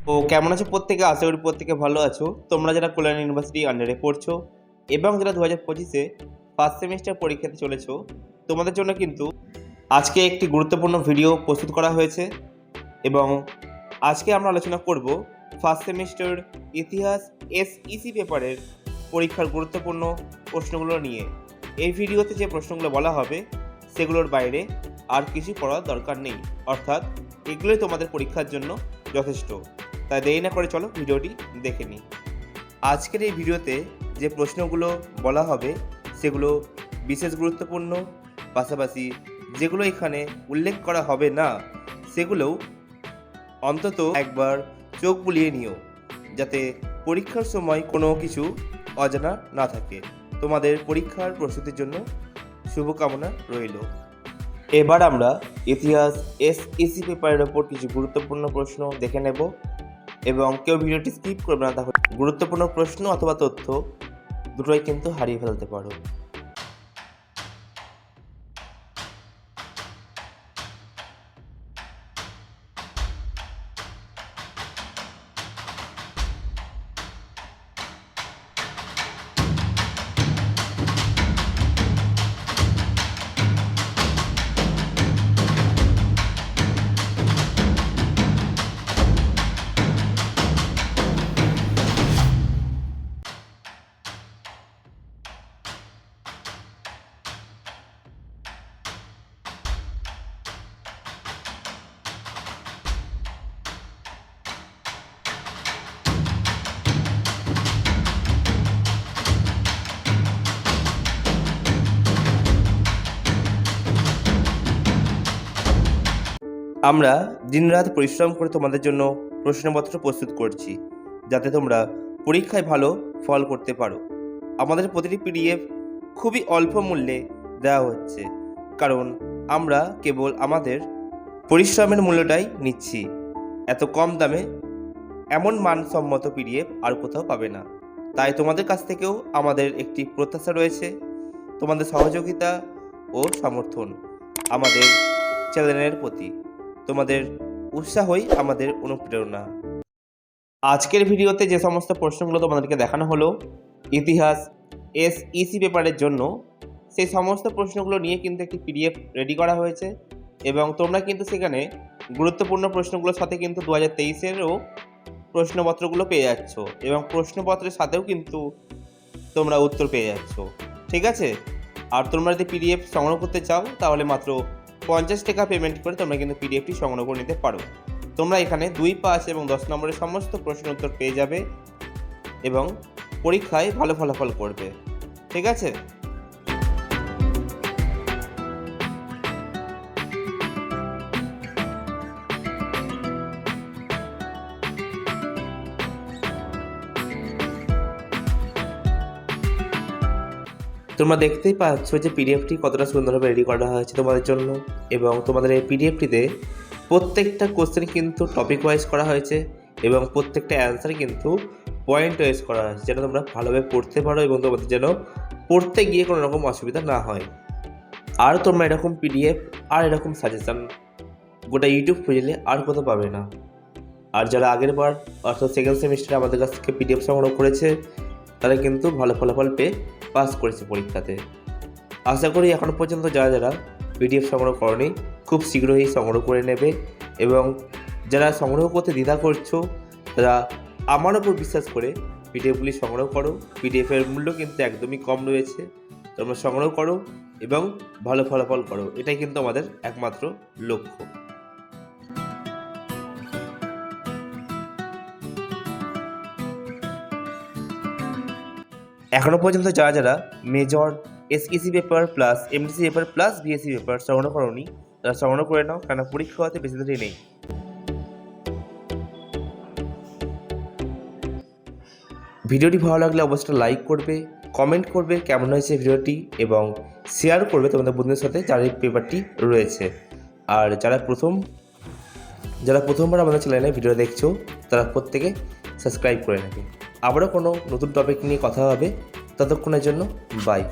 তো কেমন আছো প্রত্যেকে? আশা করি প্রত্যেকে ভালো আছো। তোমরা যারা কল্যাণ ইউনিভার্সিটি আন্ডারে পড়ছো এবং যারা 2025-এ ফার্স্ট সেমিস্টার পরীক্ষাতে চলেছো, তোমাদের জন্য কিন্তু আজকে একটি গুরুত্বপূর্ণ ভিডিও প্রস্তুত করা হয়েছে এবং আজকে আমরা আলোচনা করব ফার্স্ট সেমিস্টার ইতিহাস এসইসি পেপারের পরীক্ষার গুরুত্বপূর্ণ প্রশ্নগুলো নিয়ে। এই ভিডিওতে যে প্রশ্নগুলো বলা হবে সেগুলোর বাইরে আর কিছু পড়ার দরকার নেই, অর্থাৎ এগুলোই তোমাদের পরীক্ষার জন্য যথেষ্ট। তাই দেরি না করে চলো ভিডিওটি দেখে নিই। আজকের এই ভিডিওতে যে প্রশ্নগুলো বলা হবে সেগুলো বিশেষ গুরুত্বপূর্ণ, পাশাপাশি যেগুলো এখানে উল্লেখ করা হবে না সেগুলোও অন্তত একবার চোখ বুলিয়ে নিও, যাতে পরীক্ষার সময় কোনো কিছু অজানা না থাকে। তোমাদের পরীক্ষার প্রস্তুতির জন্য শুভকামনা রইল। এবার আমরা ইতিহাস এসইসি পেপারের ওপর কিছু গুরুত্বপূর্ণ প্রশ্ন দেখে নেব এবং কেউ ভিডিওটি স্কিপ করবে না, তাহলে গুরুত্বপূর্ণ প্রশ্ন অথবা তথ্য দুটোই কিন্তু হারিয়ে ফেলতে পারো। আমরা দিনরাত পরিশ্রম করে তোমাদের জন্য প্রশ্নপত্র প্রস্তুত করছি, যাতে তোমরা পরীক্ষায় ভালো ফল করতে পারো। আমাদের প্রতিটি পিডিএফ খুবই অল্প মূল্যে দেওয়া হচ্ছে, কারণ আমরা কেবল আমাদের পরিশ্রমের মূল্যটাই নিচ্ছি। এত কম দামে এমন মানসম্মত পিডিএফ আর কোথাও পাবে না। তাই তোমাদের কাছ থেকেও আমাদের একটি প্রত্যাশা রয়েছে, তোমাদের সহযোগিতা ও সমর্থন আমাদের চ্যানেলের প্রতি। তোমাদের উৎসাহই আমাদের অনুপ্রেরণা। আজকের ভিডিওতে যে সমস্ত প্রশ্নগুলো তোমাদেরকে দেখানো হলো ইতিহাস এসইসি পেপারের জন্য, সেই সমস্ত প্রশ্নগুলো নিয়ে কিন্তু একটি পিডিএফ রেডি করা হয়েছে এবং তোমরা কিন্তু সেখানে গুরুত্বপূর্ণ প্রশ্নগুলোর সাথে কিন্তু 2023-এরও প্রশ্নপত্রগুলো পেয়ে যাচ্ছ এবং প্রশ্নপত্রের সাথেও কিন্তু তোমরা উত্তর পেয়ে যাচ্ছ। ঠিক আছে? আর তোমরা যদি পিডিএফ সংগ্রহ করতে চাও তাহলে মাত্র 50 টাকা পেমেন্ট করে তোমরা কিন্তু পিডিএফটি সংগ্রহ করে নিতে পারো। তোমরা এখানে 2, 5 এবং 10 নম্বরের সমস্ত প্রশ্ন উত্তর পেয়ে যাবে এবং পরীক্ষায় ভালো ফলাফল করবে। ঠিক আছে? তোমরা দেখতেই পাচ্ছ যে পিডিএফটি কতটা সুন্দরভাবে রেডি করা হয়েছে তোমাদের জন্য এবং তোমাদের এই পিডিএফটিতে প্রত্যেকটা কোশ্চেন কিন্তু টপিক ওয়াইজ করা হয়েছে এবং প্রত্যেকটা অ্যান্সার কিন্তু পয়েন্ট ওয়াইজ করা হয়েছে, যেন তোমরা ভালোভাবে পড়তে পারো এবং তোমাদের যেন পড়তে গিয়ে কোনো রকম অসুবিধা না হয়। আর তোমরা এরকম পিডিএফ আর এরকম সাজেশান গোটা ইউটিউব খুঁজলে আর কোথাও পাবে না। আর যারা আগের বার অর্থাৎ সেকেন্ড সেমিস্টারে আমাদের কাছ থেকে পিডিএফ সংগ্রহ করেছে তারা কিন্তু ভালো ফলাফল পেয়ে পাস করেছে পরীক্ষাতে। আশা করি এখনও পর্যন্ত যারা যারা পিডিএফ সংগ্রহ করনি খুব শীঘ্রই সংগ্রহ করে নেবে এবং যারা সংগ্রহ করতে দ্বিধা করছো তারা আমার ওপর বিশ্বাস করে পিডিএফগুলি সংগ্রহ করো। পিডিএফের মূল্য কিন্তু একদমই কম রয়েছে, তোমরা সংগ্রহ করো এবং ভালো ফলাফল করো, এটাই কিন্তু আমাদের একমাত্র লক্ষ্য। এখনও পর্যন্ত যারা যারা major SEC paper plus MDC paper plus BSc paper সংগ্রহ করোনি তারা সংগ্রহ করে নাও, কেন পরীক্ষা হতে বেশি দেরি নেই। ভিডিওটি ভালো লাগলে অবশ্যই লাইক করবে, কমেন্ট করবে কেমন হয়েছে ভিডিওটি এবং শেয়ার করবে তোমাদের বন্ধুদের সাথে যার এই পেপারটি রয়েছে। আর যারা প্রথমবার আমাদের চ্যানেলে ভিডিও দেখছো তারা প্রত্যেকে সাবস্ক্রাইব করে নেবে। আবারও কোনো নতুন টপিক নিয়ে কথা হবে, ততক্ষণের জন্য বাই।